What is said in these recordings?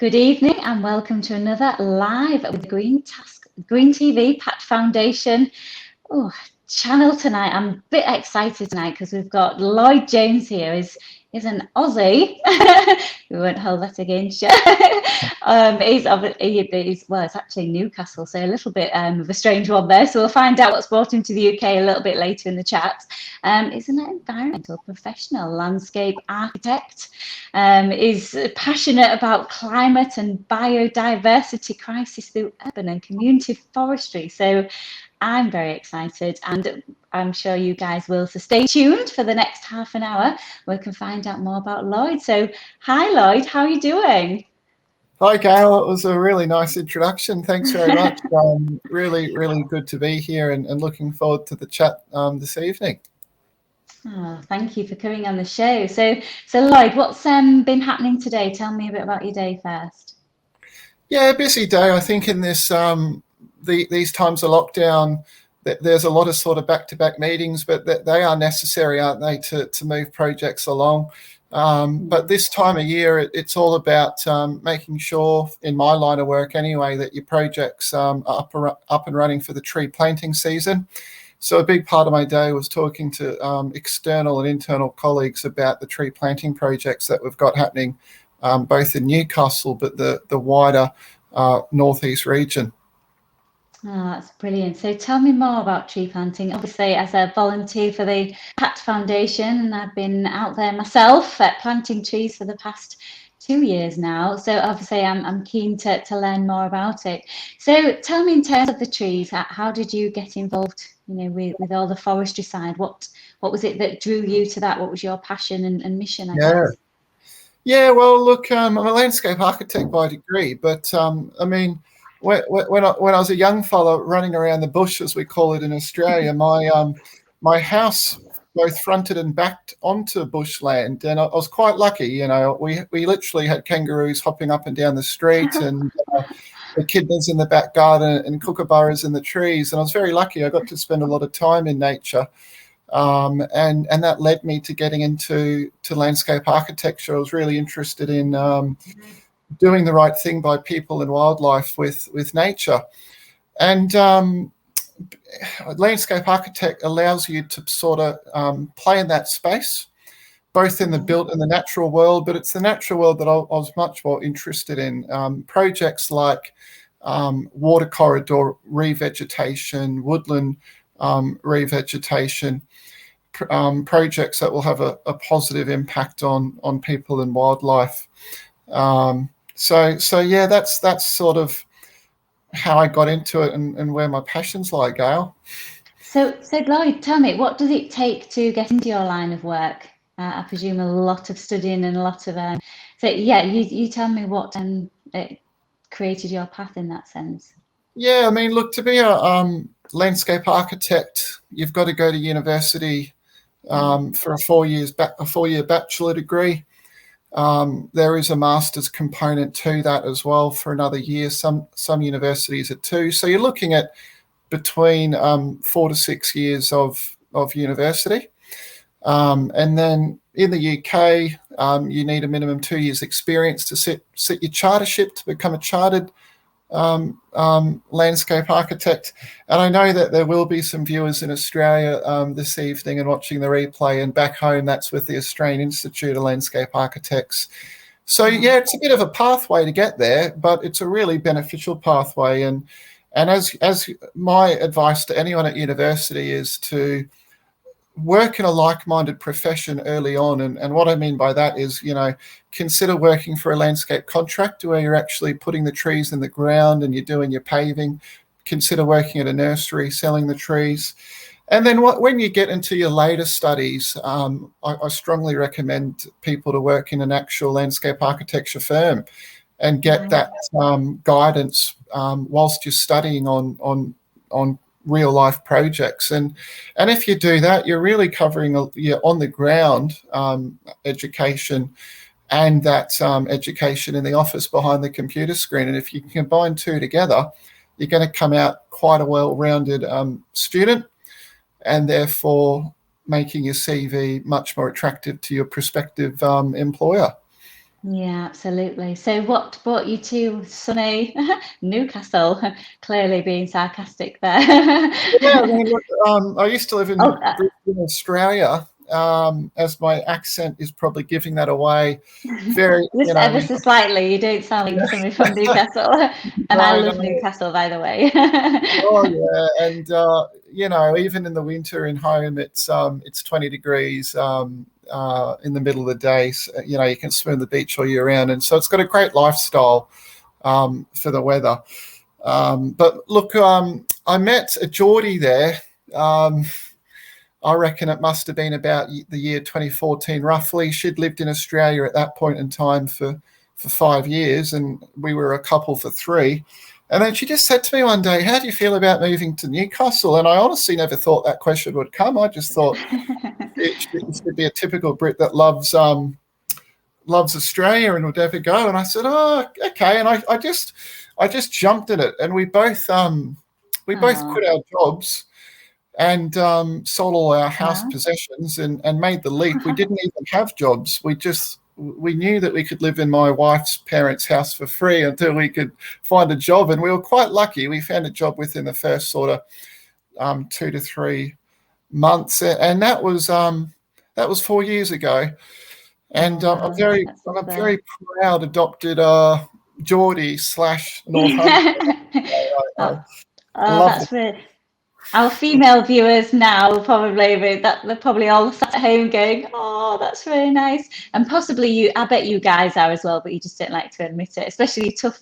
Good evening and welcome to another live with Green TV PATT Foundation channel tonight. I'm a bit excited tonight because we've got Lloyd Jones here. Is an Aussie. We won't hold that against you. It's actually Newcastle, so a little bit of a strange one there. So we'll find out what's brought him to the UK a little bit later in the chat. Is an environmental professional, landscape architect. Is passionate about climate and biodiversity crisis through urban and community forestry. So I'm very excited, and I'm sure you guys will. So stay tuned for the next half an hour. We can find out more about Lloyd. So hi, Lloyd. How are you doing? Hi, Gail. It was a really nice introduction. Thanks very much. Really good to be here and looking forward to the chat this evening. Oh, thank you for coming on the show. So Lloyd, what's been happening today? Tell me a bit about your day first. Yeah, busy day. I think in this these times of lockdown, there's a lot of sort of back-to-back meetings, but they are necessary, aren't they, to move projects along. But this time of year, it's all about making sure, in my line of work anyway, that your projects are up and running for the tree planting season. So a big part of my day was talking to external and internal colleagues about the tree planting projects that we've got happening both in Newcastle, but the wider northeast region. Oh, that's brilliant. So tell me more about tree planting. Obviously, as a volunteer for the PATT Foundation, and I've been out there myself planting trees for the past 2 years now. So obviously, I'm keen to learn more about it. So tell me, in terms of the trees, how did you get involved? With all the forestry side. What was it that drew you to that? What was your passion and mission? I guess. Yeah. Well, look, I'm a landscape architect by degree, but I mean, when I was a young fellow running around the bush, as we call it in Australia, my house both fronted and backed onto bushland, and I was quite lucky. We literally had kangaroos hopping up and down the street, and echidnas in the back garden, and kookaburras in the trees. And I was very lucky. I got to spend a lot of time in nature, and that led me to getting into landscape architecture. I was really interested in doing the right thing by people and wildlife with nature. And landscape architect allows you to sort of play in that space, both in the built and the natural world, but it's the natural world that I was much more interested in. Projects like water corridor revegetation, woodland revegetation, projects that will have a positive impact on people and wildlife. So yeah, that's sort of how I got into it and where my passions lie, Gail. So Lloyd, tell me, what does it take to get into your line of work? I presume a lot of studying and a lot of so yeah, you tell me what it created your path in that sense. Yeah, I mean, look, to be a landscape architect, you've got to go to university for a 4-year bachelor degree. There is a master's component to that as well for another year. Some universities are 2. So you're looking at between 4 to 6 years of university. And then in the UK, you need a minimum 2 years experience to sit your chartership to become a chartered landscape architect. And I know that there will be some viewers in Australia this evening and watching the replay, and back home that's with the Australian Institute of Landscape Architects. So yeah, it's a bit of a pathway to get there, but it's a really beneficial pathway. And as my advice to anyone at university is to work in a like-minded profession early on. And what I mean by that is, consider working for a landscape contractor where you're actually putting the trees in the ground and you're doing your paving. Consider working at a nursery, selling the trees. And then when you get into your later studies, I strongly recommend people to work in an actual landscape architecture firm and get that guidance whilst you're studying on real life projects. And if you do that, you're really covering on the ground education and that education in the office behind the computer screen. And if you combine 2 together, you're going to come out quite a well-rounded student, and therefore making your CV much more attractive to your prospective employer. Yeah, absolutely. So what brought you to sunny Newcastle? Clearly being sarcastic there. Yeah, I mean, look, I used to live Oh, in Brisbane, Australia, as my accent is probably giving that away. Very, just ever so slightly. You don't sound like somebody from Newcastle. And I no, love no. Newcastle, by the way. Oh yeah, and even in the winter in home, it's 20 degrees in the middle of the day. So, you can swim the beach all year round, and so it's got a great lifestyle for the weather. But look, I met a Geordie there. Um, I reckon it must have been about the year 2014, roughly. She'd lived in Australia at that point in time for 5 years, and we were a couple for 3. And then she just said to me one day, "How do you feel about moving to Newcastle?" And I honestly never thought that question would come. I just thought it should be a typical Brit that loves Australia and would ever go. And I said, "Oh, okay." And I just jumped at it, and we both Oh, quit our jobs and sold all our house wow. possessions and made the leap. We didn't even have jobs. We knew that we could live in my wife's parents' house for free until we could find a job, and we were quite lucky. We found a job within the first sort of 2 to 3 months, and that was 4 years ago. And I'm Wow, very that's I'm a lovely. very proud adopted Geordie / Northumbrian. I, Oh, I oh, love it. that's really. Our female viewers now will probably they're probably all sat at home going, "Oh, that's really nice," and possibly you. I bet you guys are as well, but you just don't like to admit it, especially tough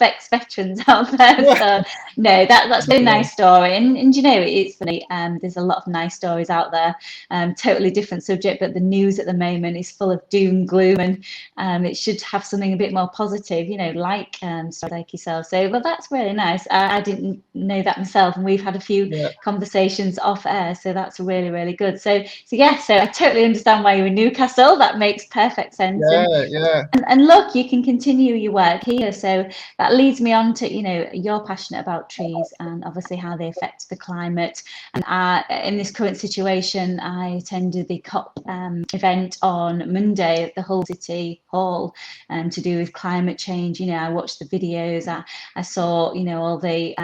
ex-veterans out there. Yeah, So no, that's a really yeah, nice story, and it's funny. There's a lot of nice stories out there. Totally different subject, but the news at the moment is full of doom, gloom, and it should have something a bit more positive, like stories like yourself. So, well, that's really nice. I didn't know that myself, and we've had a few yeah, conversations off air, so that's really, really good. So yeah, so I totally understand why you're in Newcastle. That makes perfect sense. And yeah, yeah, and look, you can continue your work here. So that leads me on to, you're passionate about trees and obviously how they affect the climate. And in this current situation, I attended the COP event on Monday at the Hull City Hall to do with climate change. I watched the videos, I saw, all the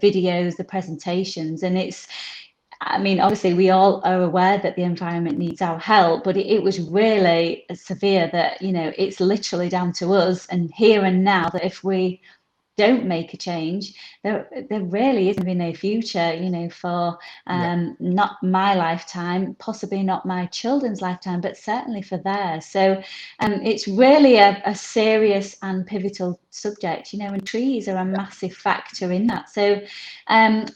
videos, the presentations, and obviously, we all are aware that the environment needs our help, but it was really severe that, it's literally down to us and here and now that if we don't make a change, there really is going to be no future, for yeah. not my lifetime, possibly not my children's lifetime, but certainly for theirs. So it's really a serious and pivotal subject, and trees are a massive factor in that. So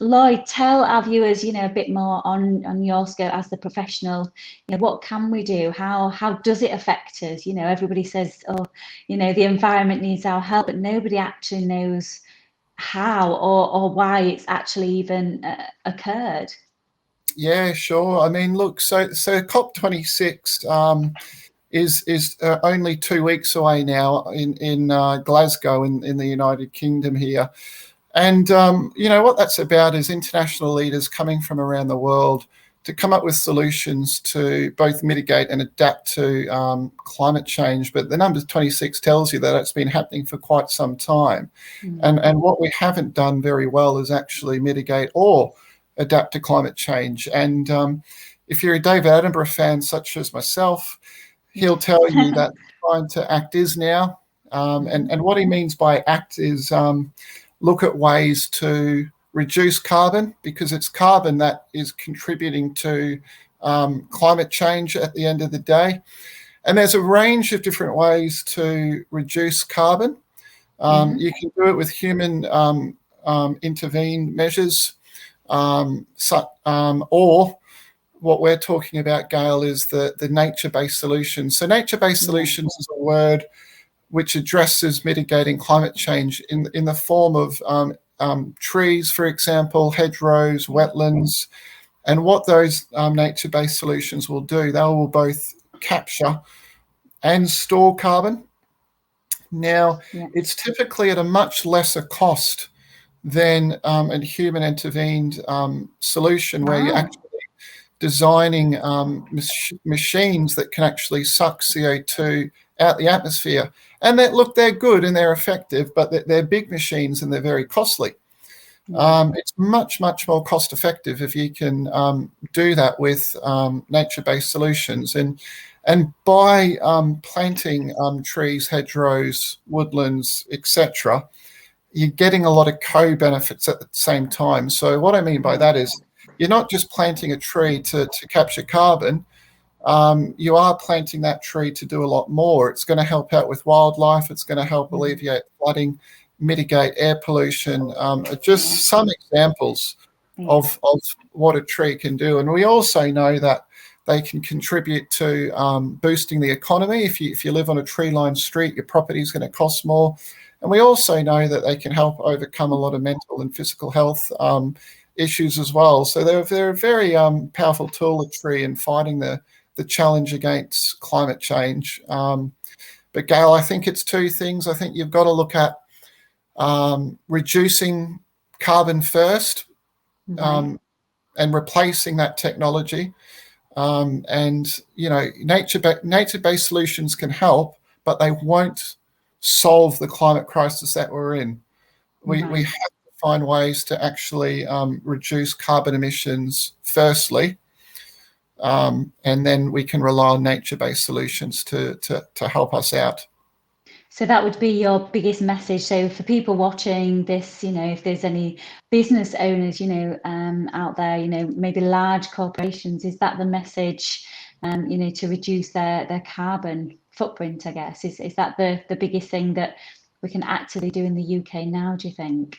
Lloyd, tell our viewers, a bit more on your scope as the professional. What can we do? How does it affect us? Everybody says, oh, the environment needs our help, but nobody actually knows how or why it's actually even occurred. Yeah, sure. I mean, look, so COP26 is only 2 weeks away now in Glasgow in the United Kingdom here, and what that's about is international leaders coming from around the world to come up with solutions to both mitigate and adapt to climate change. But the number 26 tells you that it's been happening for quite some time, and what we haven't done very well is actually mitigate or adapt to climate change. And if you're a David Attenborough fan, such as myself, he'll tell you that time to act is now. And what he means by act is look at ways to reduce carbon, because it's carbon that is contributing to climate change at the end of the day. And there's a range of different ways to reduce carbon. You can do it with human intervened measures, or what we're talking about, Gail, is the nature-based solutions. So nature-based solutions is a word which addresses mitigating climate change in the form of trees, for example, hedgerows, wetlands. And what those nature-based solutions will do, they will both capture and store carbon. Now, Yeah. it's typically at a much lesser cost than a human intervened solution, where you're Oh, actually designing machines that can actually suck CO2 out the atmosphere. And they're good and they're effective, but they're big machines and they're very costly. It's much, much more cost effective if you can do that with nature-based solutions. And by planting trees, hedgerows, woodlands, etc., you're getting a lot of co-benefits at the same time. So what I mean by that is you're not just planting a tree to capture carbon. You are planting that tree to do a lot more. It's going to help out with wildlife. It's going to help alleviate flooding, mitigate air pollution. Just some examples of what a tree can do. And we also know that they can contribute to boosting the economy. If you live on a tree-lined street, your property is going to cost more. And we also know that they can help overcome a lot of mental and physical health issues as well. So they're a very powerful tool, a tree, in fighting the challenge against climate change. But Gail, I think it's two things. I think you've got to look at reducing carbon first and replacing that technology. And, you know, nature-based solutions can help, but they won't solve the climate crisis that we're in. We have to find ways to actually reduce carbon emissions firstly, and then we can rely on nature-based solutions to help us out. So that would be your biggest message. So for people watching this, you know, if there's any business owners, you know, out there, you know, maybe large corporations, is that the message, you know, to reduce their carbon footprint, I guess? Is that the biggest thing that we can actively do in the UK now, do you think?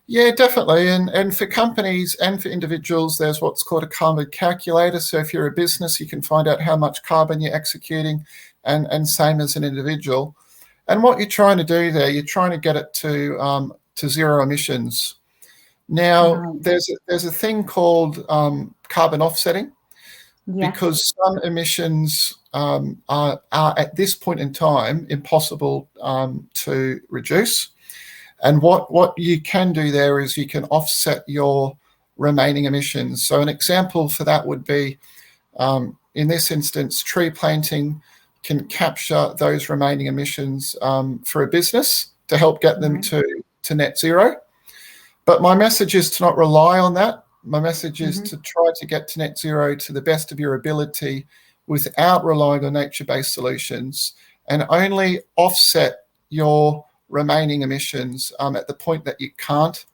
Yeah, definitely. And for companies and for individuals, there's what's called a carbon calculator. So if you're a business, you can find out how much carbon you're executing, and same as an individual. And what you're trying to do there, you're trying to get it to zero emissions. Now, there's a thing called carbon offsetting, because some emissions are at this point in time impossible to reduce. And what you can do there is you can offset your remaining emissions. So an example for that would be, in this instance, tree planting can capture those remaining emissions for a business to help get them to net zero. But my message is to not rely on that. My message is to try to get to net zero to the best of your ability without relying on nature-based solutions, and only offset your remaining emissions at the point that you can't.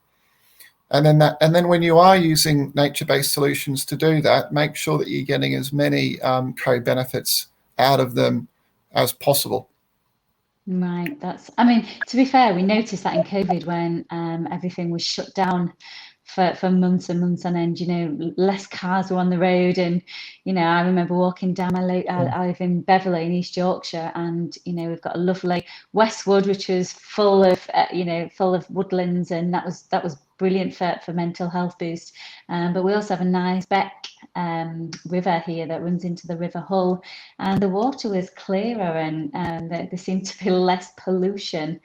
And then when you are using nature-based solutions to do that, make sure that you're getting as many co-benefits out of them as possible. Right. I mean, to be fair, we noticed that in COVID when everything was shut down for months and months on end, you know, less cars were on the road. And, you know, I remember walking down I live in Beverley in East Yorkshire, and, you know, we've got a lovely Westwood, which was full of, you know, full of woodlands, and that was brilliant for mental health boost. But we also have a nice Beck river here that runs into the River Hull, and the water was clearer, and there seemed to be less pollution.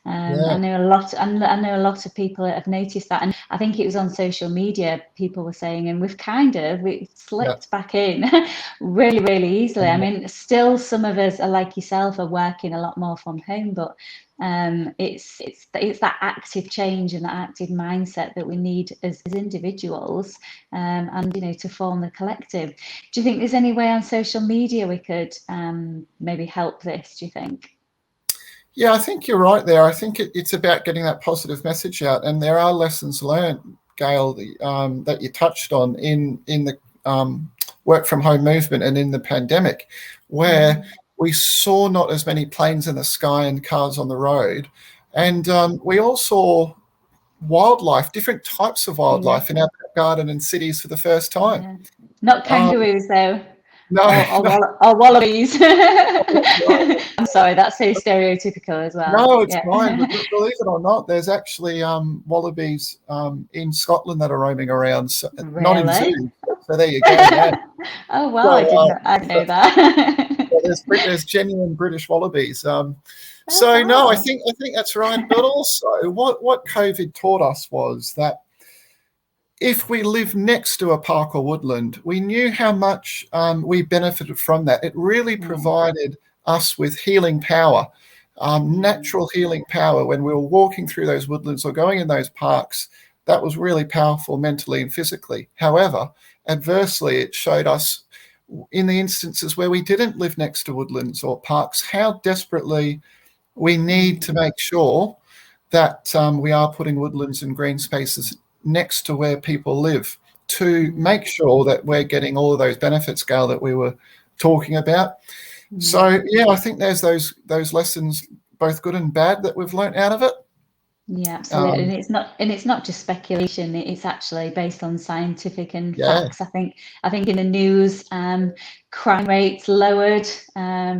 I know a lot of people have noticed that, and I think it was on social media people were saying, and we slipped back in really, really easily. I mean, still some of us are like yourself, are working a lot more from home, but it's that active change and that active mindset that we need as individuals, and, you know, to form the collective. Do you think there's any way on social media we could maybe help this, do you think? Yeah, I think you're right there. I think it's about getting that positive message out, and there are lessons learned, Gail, that you touched on in the work from home movement and in the pandemic, where we saw not as many planes in the sky and cars on the road, and we all saw wildlife, different types of wildlife in our garden and cities for the first time. Not kangaroos though. No, or wallabies. I'm sorry, that's so stereotypical as well. No, it's fine. But believe it or not, there's actually wallabies in Scotland that are roaming around, Really? not in zoos. So there you go. Yeah. Oh wow, I didn't know that. There's genuine British wallabies. So no, I think that's right. But also, what COVID taught us was that if we live next to a park or woodland, we knew how much we benefited from that. It really provided us with healing power, natural healing power. When we were walking through those woodlands or going in those parks, that was really powerful mentally and physically. However, adversely, it showed us in the instances where we didn't live next to woodlands or parks, how desperately we need to make sure that we are putting woodlands and green spaces next to where people live to make sure that we're getting all of those benefits, Gail, that we were talking about. So, yeah, I think there's those lessons, both good and bad, that we've learnt out of it. Yeah, absolutely. And it's not just speculation, it's actually based on scientific and facts. I think in the news, crime rates lowered,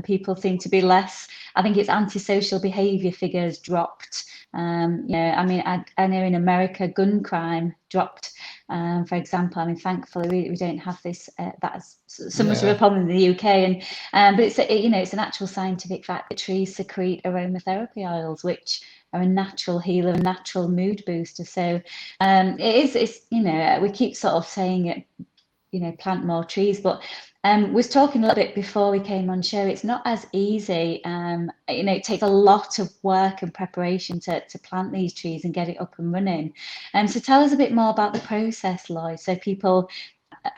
people seem to be less. I think it's antisocial behaviour figures dropped. I mean, I know in America gun crime dropped, for example. I mean, thankfully we don't have this that's so much of a problem in the UK, and but it's it's an actual scientific fact that trees secrete aromatherapy oils, which are a natural healer, a natural mood booster. So it's we keep sort of saying it, plant more trees, but was talking a little bit before we came on show, it's not as easy. It takes a lot of work and preparation to plant these trees and get it up and running. So tell us a bit more about the process, Lloyd, so people,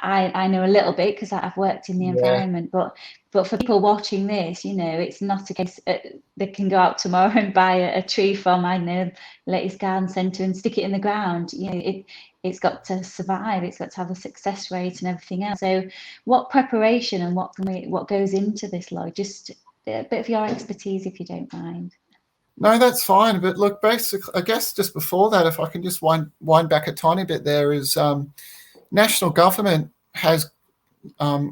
I know a little bit because I've worked in the environment, but for people watching this, it's not a case they can go out tomorrow and buy a tree from, I don't know, latest garden centre and stick it in the ground. It's got to survive. It's got to have a success rate and everything else. So what preparation and what goes into this, Lloyd? Just a bit of your expertise, if you don't mind. No, that's fine. But look, basically, I guess just before that, if I can just wind back a tiny bit, there is national government has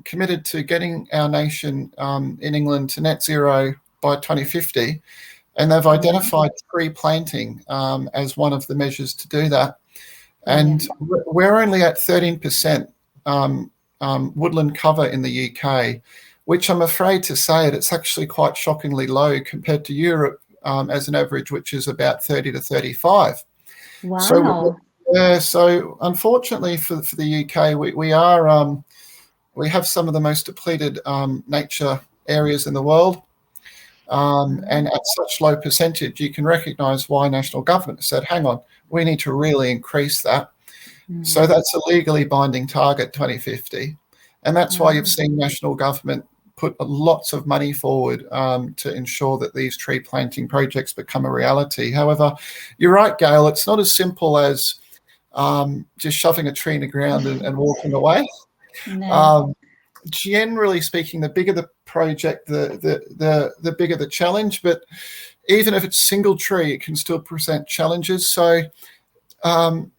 committed to getting our nation in England to net zero by 2050, and they've identified tree planting as one of the measures to do that. And we're only at 13% woodland cover in the UK, which I'm afraid to say it's actually quite shockingly low compared to Europe as an average, which is about 30 to 35. Wow. So unfortunately for the UK, we have some of the most depleted nature areas in the world. And at such low percentage, you can recognise why national government said, hang on, we need to really increase that. So that's a legally binding target, 2050. And that's why you've seen national government put lots of money forward to ensure that these tree planting projects become a reality. However, you're right, Gail, it's not as simple as just shoving a tree in the ground and walking away. No. Generally speaking, the bigger the project, the bigger the challenge. But even if it's single tree, it can still present challenges. So in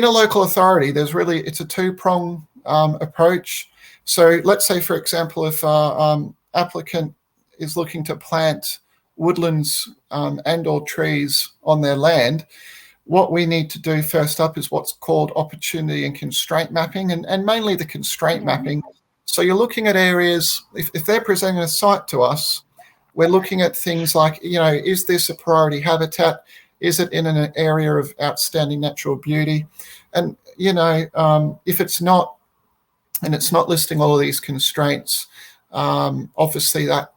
a local authority, it's a two-prong approach. So let's say, for example, if an applicant is looking to plant woodlands and or trees on their land, what we need to do first up is what's called opportunity and constraint mapping, and mainly the constraint mapping. So you're looking at areas, if they're presenting a site to us, we're looking at things like, is this a priority habitat? Is it in an area of outstanding natural beauty? And, if it's not, and it's not listing all of these constraints, obviously that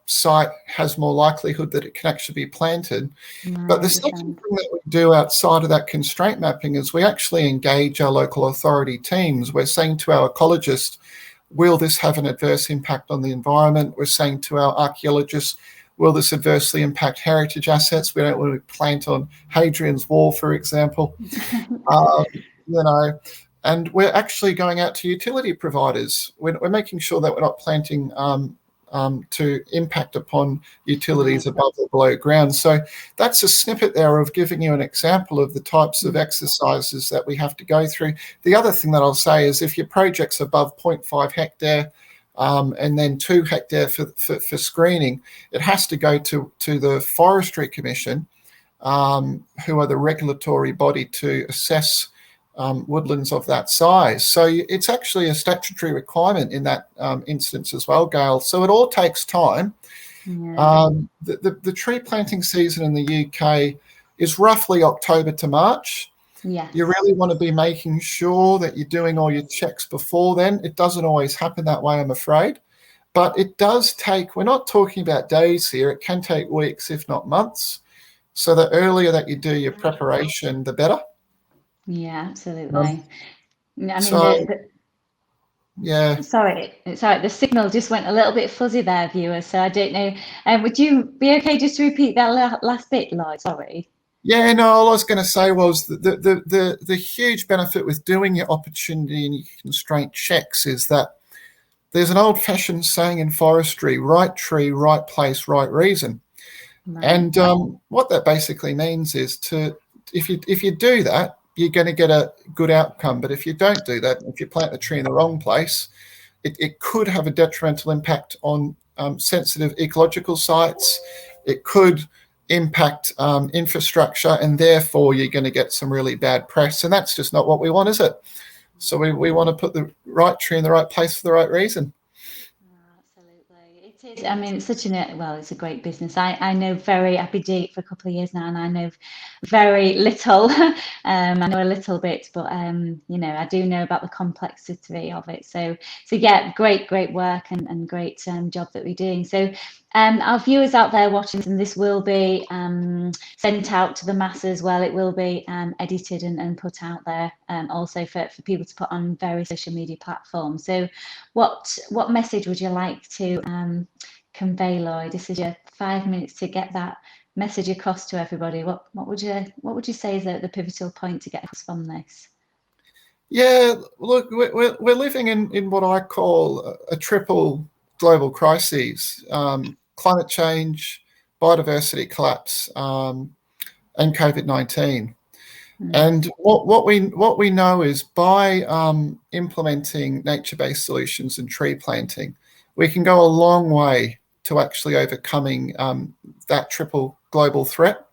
site has more likelihood that it can actually be planted. But the second thing that we do outside of that constraint mapping is we actually engage our local authority teams. We're saying to our ecologists, will this have an adverse impact on the environment? We're saying to our archaeologists, will this adversely impact heritage assets? We don't want to plant on Hadrian's Wall, for example. And we're actually going out to utility providers. We're making sure that we're not planting to impact upon utilities above or below ground. So that's a snippet there of giving you an example of the types of exercises that we have to go through. The other thing that I'll say is if your project's above 0.5 hectare and then 2 hectare for screening, it has to go to the Forestry Commission, who are the regulatory body to assess woodlands of that size. So it's actually a statutory requirement in that instance as well, Gail. So it all takes time. The tree planting season in the UK is roughly October to March. You really want to be making sure that you're doing all your checks before then. It doesn't always happen that way, I'm afraid. But it does take, we're not talking about days here, it can take weeks, if not months. So the earlier that you do your preparation, the better. Yeah, absolutely. I mean, So, yeah. sorry, the signal just went a little bit fuzzy there, viewers. So I don't know. Would you be okay just to repeat that last bit, Lloyd? Sorry. Yeah, no, all I was going to say was the huge benefit with doing your opportunity and your constraint checks is that there's an old-fashioned saying in forestry: right tree, right place, right reason. Right. And what that basically means is if you do that, you're going to get a good outcome. But if you don't do that, if you plant a tree in the wrong place, it could have a detrimental impact on sensitive ecological sites. It could impact infrastructure, and therefore you're going to get some really bad press. And that's just not what we want, is it? So we want to put the right tree in the right place for the right reason. Absolutely. It is. I mean, it's such it's a great business. I know I've been doing it for a couple of years now, and I know very little. I know a little bit, but I do know about the complexity of it. So yeah, great work and great job that we're doing. So our viewers out there watching, and this will be sent out to the masses. Well, it will be edited and put out there also for people to put on various social media platforms. So what message would you like to convey, Lloyd? This is your 5 minutes to get that message across to everybody. What would you say is the pivotal point to get across from this? Yeah, look, we're living in what I call a triple global crises: climate change, biodiversity collapse, and COVID-19. And what we know is by implementing nature-based solutions and tree planting, we can go a long way to actually overcoming that triple global threat.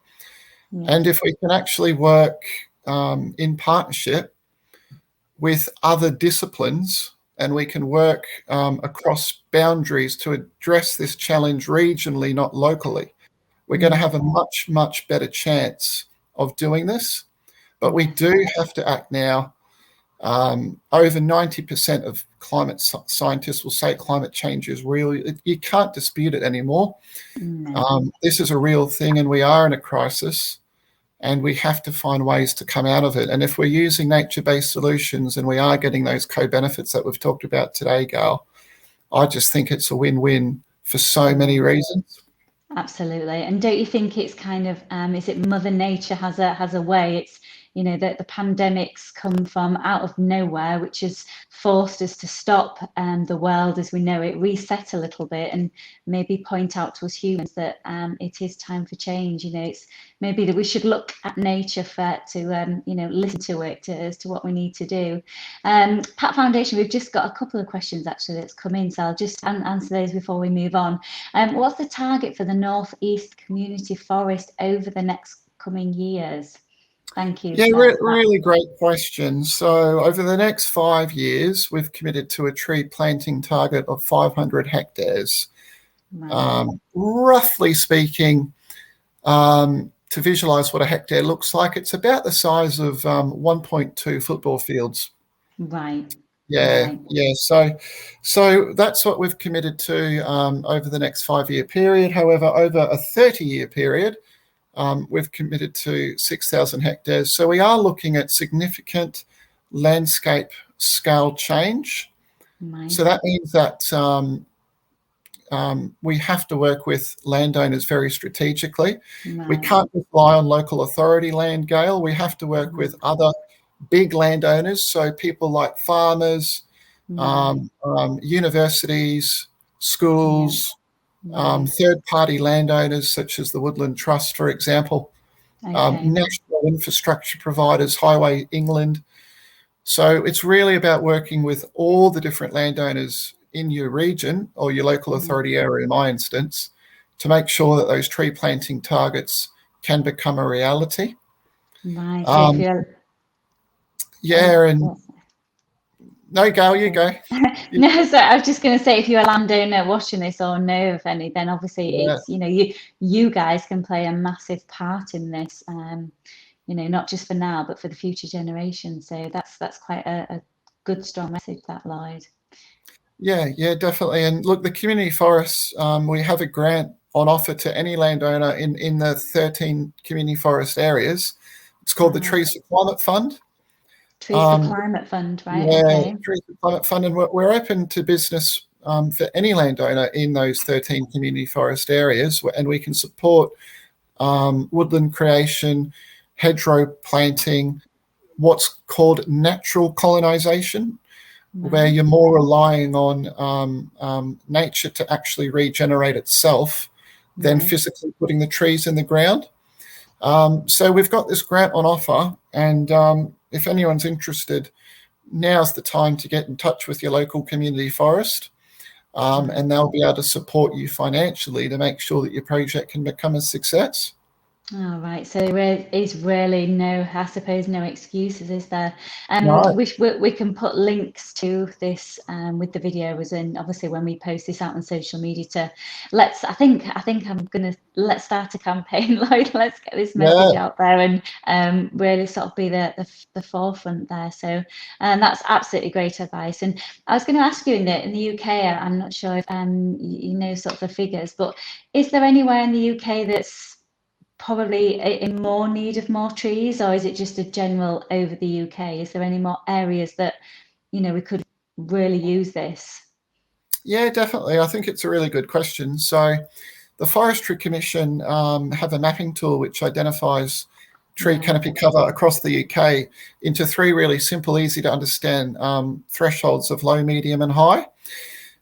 Yeah. And if we can actually work in partnership with other disciplines, and we can work across boundaries to address this challenge regionally, not locally, we're going to have a much better chance of doing this. But we do have to act now. Over 90% of climate scientists will say climate change is real. You can't dispute it anymore. This is a real thing, and we are in a crisis, and we have to find ways to come out of it. And if we're using nature-based solutions and we are getting those co-benefits that we've talked about today, Gail, I just think it's a win-win for so many reasons. Absolutely. And don't you think it's kind of, is it Mother Nature has a way? It's, that the pandemics come from out of nowhere, which has forced us to stop the world as we know it, reset a little bit, and maybe point out to us humans that it is time for change. It's maybe that we should look at nature to listen to it as to what we need to do. PATT Foundation, we've just got a couple of questions actually that's come in, so I'll just answer those before we move on. What's the target for the North East Community Forest over the next coming years? Thank you. Yeah, really great question. So over the next 5 years, we've committed to a tree planting target of 500 hectares. Right. Roughly speaking, to visualize what a hectare looks like, it's about the size of 1.2 football fields. Right. Yeah, right. Yeah. So that's what we've committed to over the next 5-year period. However, over a 30-year period, we've committed to 6,000 hectares. So we are looking at significant landscape scale change. Right. So that means that we have to work with landowners very strategically. Right. We can't rely on local authority land, Gail. We have to work with other big landowners, so people like farmers, universities, schools, third-party landowners such as the Woodland Trust, for example, national infrastructure providers, Highway England. So it's really about working with all the different landowners in your region or your local authority area, in my instance, to make sure that those tree planting targets can become a reality. Right. So no, Gail, you go. No, so I was just going to say, if you're a landowner watching this or know of any, then obviously it's, you guys can play a massive part in this, not just for now, but for the future generations. So that's quite a good, strong message, that, Lloyd. Yeah, definitely. And look, the community forests, we have a grant on offer to any landowner in the 13 community forest areas. It's called the Trees for Climate Fund. Trees for Climate Fund, right? Yeah, Okay. Trees for Climate Fund, and we're open to business for any landowner in those 13 community forest areas, and we can support woodland creation, hedgerow planting, what's called natural colonisation, where you're more relying on nature to actually regenerate itself than physically putting the trees in the ground. So we've got this grant on offer, and if anyone's interested, now's the time to get in touch with your local community forest, and they'll be able to support you financially to make sure that your project can become a success. All right, so there is really no, I suppose, no excuses, is there? No. We can put links to this with the videos, and obviously when we post this out on social media to I think let's start a campaign, Lloyd. Let's get this message out there and really sort of be the forefront there. So that's absolutely great advice. And I was going to ask you, in the UK, I'm not sure if you know sort of the figures, but is there anywhere in the UK that's probably in more need of more trees, or is it just a general over the UK? Is there any more areas that, you know, we could really use this? Yeah, definitely. I think it's a really good question. So the Forestry Commission have a mapping tool which identifies tree canopy cover across the UK into 3 really simple, easy to understand thresholds of low, medium and high.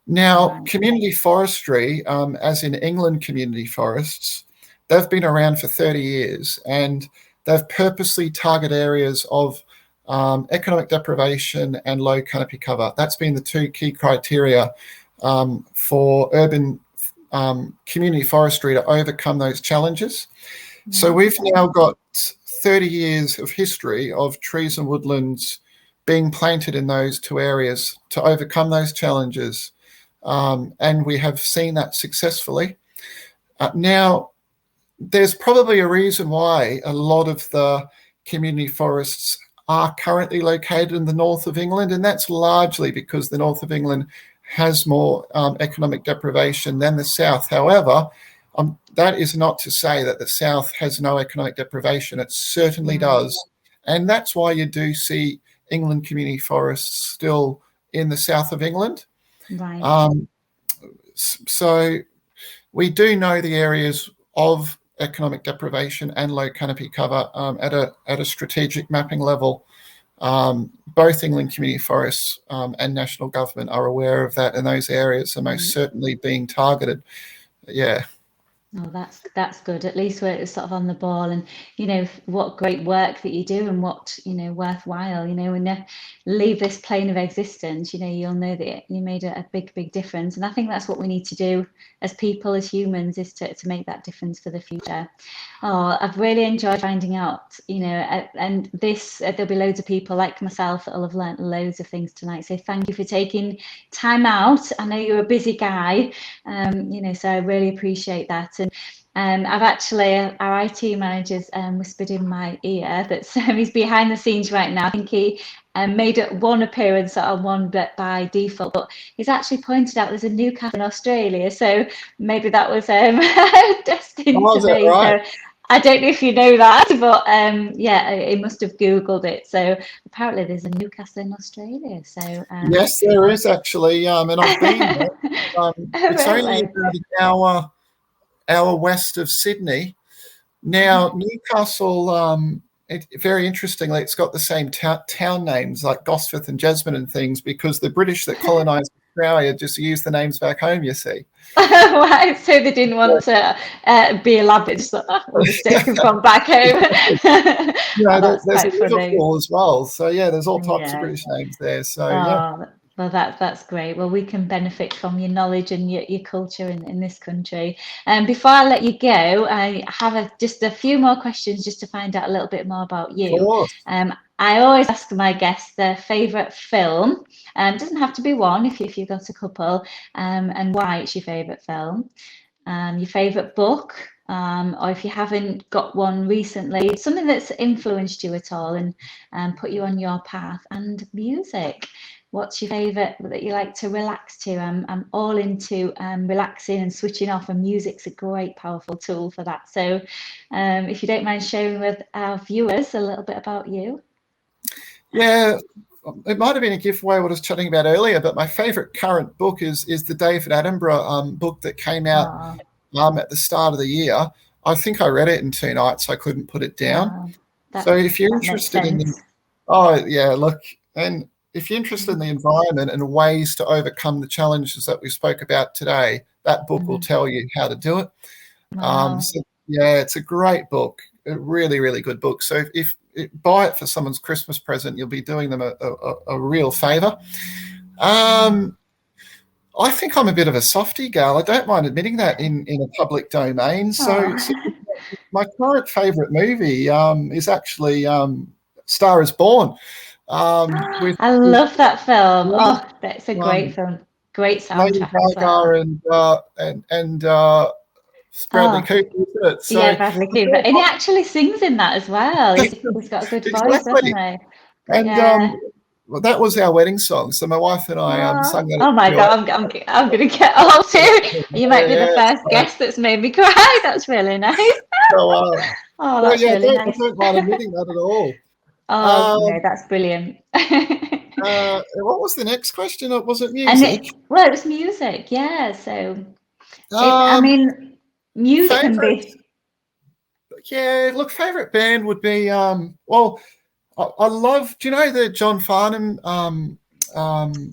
Now, community forestry, as in England community forests, they've been around for 30 years, and they've purposely targeted areas of economic deprivation and low canopy cover. That's been the 2 key criteria for urban community forestry to overcome those challenges. So we've now got 30 years of history of trees and woodlands being planted in those 2 areas to overcome those challenges. And we have seen that successfully. Now, there's probably a reason why a lot of the community forests are currently located in the north of England, and that's largely because the north of England has more economic deprivation than the south. However, that is not to say that the south has no economic deprivation. It certainly does. And that's why you do see England community forests still in the south of England. Right. So we do know the areas of economic deprivation and low canopy cover at a strategic mapping level. Both England community forests and national government are aware of that, and those areas are most certainly being targeted. Yeah. Oh, that's good. At least we're sort of on the ball, and you know what great work that you do, and what, you know, worthwhile. You know, when you leave this plane of existence, you know, you'll know that you made a big difference. And I think that's what we need to do as people, as humans, is to make that difference for the future. Oh, I've really enjoyed finding out, you know, and this there'll be loads of people like myself that will have learnt loads of things tonight. So thank you for taking time out. I know you're a busy guy, you know, so I really appreciate that. And I've actually, our IT manager's whispered in my ear that he's behind the scenes right now. I think he made one appearance on one bit by default, but he's actually pointed out there's a Newcastle in Australia, so maybe that was destined to be. Right? So I don't know if you know that, but yeah, he must have Googled it. So apparently there's a Newcastle in Australia. So yes, there is actually, and I've been there. It's only about an hour west of Sydney. Now, Newcastle, very interestingly, it's got the same town names like Gosforth and Jasmine and things, because the British that colonised Australia just used the names back home, you see. Right, so they didn't want to be elaborate, just like, we'll just take them from back home. Yeah, there's Liverpool as well. So yeah, there's all types of British names there. So yeah. Well, that's great. Well, we can benefit from your knowledge and your culture in this country. And before I let you go, I have just a few more questions just to find out a little bit more about you. I always ask my guests their favourite film. Doesn't have to be one if you've got a couple, and why it's your favourite film. Your favourite book, or if you haven't got one recently, something that's influenced you at all and put you on your path, and music. What's your favourite that you like to relax to? I'm all into relaxing and switching off, and music's a great, powerful tool for that. So if you don't mind sharing with our viewers a little bit about you. Yeah, it might have been a giveaway what I was chatting about earlier, but my favourite current book is the David Attenborough book that came out at the start of the year. I think I read it in 2 nights, so I couldn't put it down. So if you're interested in if you're interested in the environment and ways to overcome the challenges that we spoke about today, that book will tell you how to do it. So yeah, it's a great book, a really, really good book. So if buy it for someone's Christmas present, you'll be doing them a real favour. I think I'm a bit of a softie, Gail. I don't mind admitting that in a public domain. So my current favourite movie is actually Star is Born. I love that film. Oh, that's a great film. Great soundtrack as well. and Bradley Cooper, isn't it? So, yeah, Bradley Cooper. And he actually sings in that as well. He's got a good voice, doesn't he? And well, that was our wedding song. So my wife and I sung that. Oh my God, I'm going to get all too. You might be the first guest that's made me cry. That's really nice. So, that's really nice. I don't mind admitting that at all. No, that's brilliant. What was the next question? Was it music? It was music, yeah. So, I mean, music can be. Yeah, look, favourite band would be I love. Do you know the John Farnham?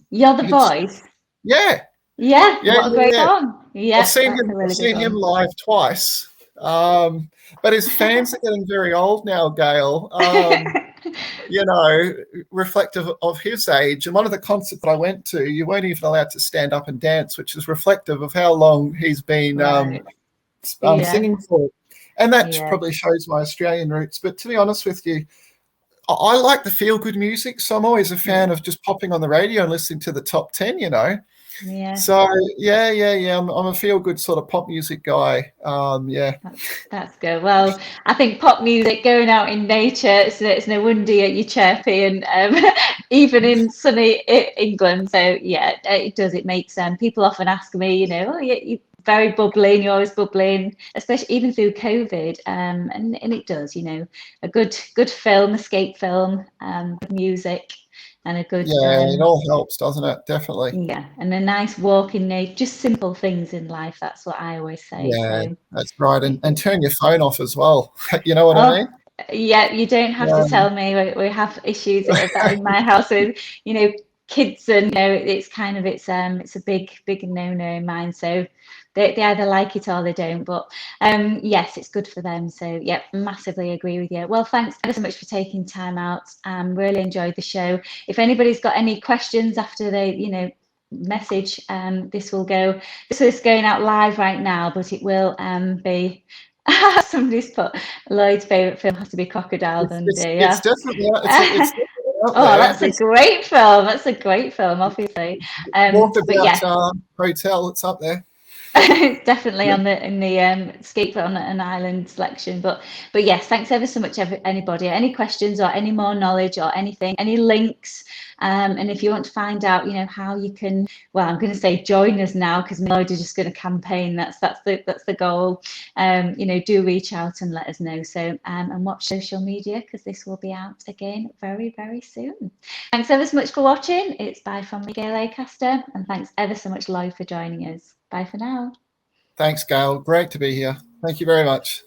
You're the Voice. Yeah. What a great song. Yeah, I've seen him live twice. But his fans are getting very old now, Gail. Reflective of his age. And one of the concerts that I went to, you weren't even allowed to stand up and dance, which is reflective of how long he's been singing for. And that probably shows my Australian roots. But to be honest with you, I like the feel-good music, so I'm always a fan of just popping on the radio and listening to the top 10, Yeah. So I'm a feel-good sort of pop music guy. That's good. Well, I think pop music, going out in nature, it's no wonder you're chirpy, and even in sunny England. So yeah, it does. It makes people often ask me, you're very bubbling, you're always bubbling, especially even through COVID, and it does, a good film, escape film, good music, and a good it all helps, doesn't it? Definitely. Yeah, and a nice walk in nature, just simple things in life. That's what I always say. Yeah, that's right, and turn your phone off as well. You know what I mean? Yeah, you don't have to tell me. We have issues with that in my house with kids, and it's kind of it's a big no-no in mine. So they either like it or they don't. But yes, it's good for them. So yeah, massively agree with you. Well, thanks ever so much for taking time out. Really enjoyed the show. If anybody's got any questions after they message, this is going out live right now, but it will be. Somebody's put Lloyd's favourite film has to be Crocodile Dundee. It's definitely. That's a great film. That's a great film, obviously. Hotel. It's up there. Definitely in the Escape on an Island selection. But yes, thanks ever so much, anybody. Any questions or any more knowledge or anything, any links, and if you want to find out, how you can, well, I'm going to say join us now, because Lloyd is just going to campaign. That's the goal. Do reach out and let us know. So and watch social media, because this will be out again very, very soon. Thanks ever so much for watching. It's bye from me, Gail Acaster, and thanks ever so much, Lloyd, for joining us. Bye for now. Thanks, Gail. Great to be here. Thank you very much.